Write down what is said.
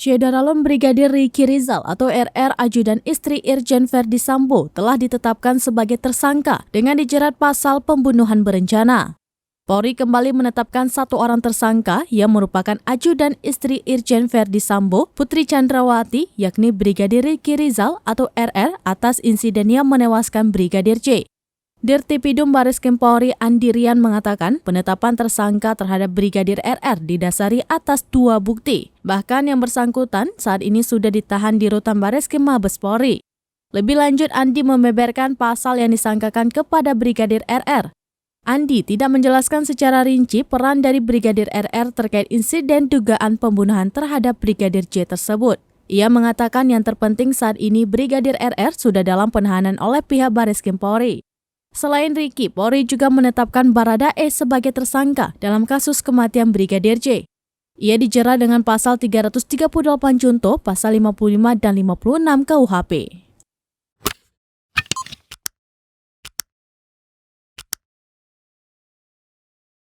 Jenderal Brigadir Riki Rizal atau RR Ajudan Istri Irjen Verdi Sambo telah ditetapkan sebagai tersangka dengan dijerat pasal pembunuhan berencana. Polri kembali menetapkan satu orang tersangka yang merupakan ajudan istri Irjen Verdi Sambo, Putri Chandrawati, yakni Brigadir Riki Rizal atau RR atas insiden yang menewaskan Brigadir J. Dirtipidum Bareskrim Polri Andi Rian mengatakan penetapan tersangka terhadap Brigadir RR didasari atas dua bukti. Bahkan yang bersangkutan saat ini sudah ditahan di Rutan Bareskrim Mabes Polri. Lebih lanjut, Andi membeberkan pasal yang disangkakan kepada Brigadir RR. Andi tidak menjelaskan secara rinci peran dari Brigadir RR terkait insiden dugaan pembunuhan terhadap Brigadir J tersebut. Ia mengatakan yang terpenting saat ini Brigadir RR sudah dalam penahanan oleh pihak Bareskrim Polri. Selain Riki, Polri juga menetapkan Baradae sebagai tersangka dalam kasus kematian Brigadir J. Ia dijerat dengan pasal 338 Junto, pasal 55 dan 56 KUHP.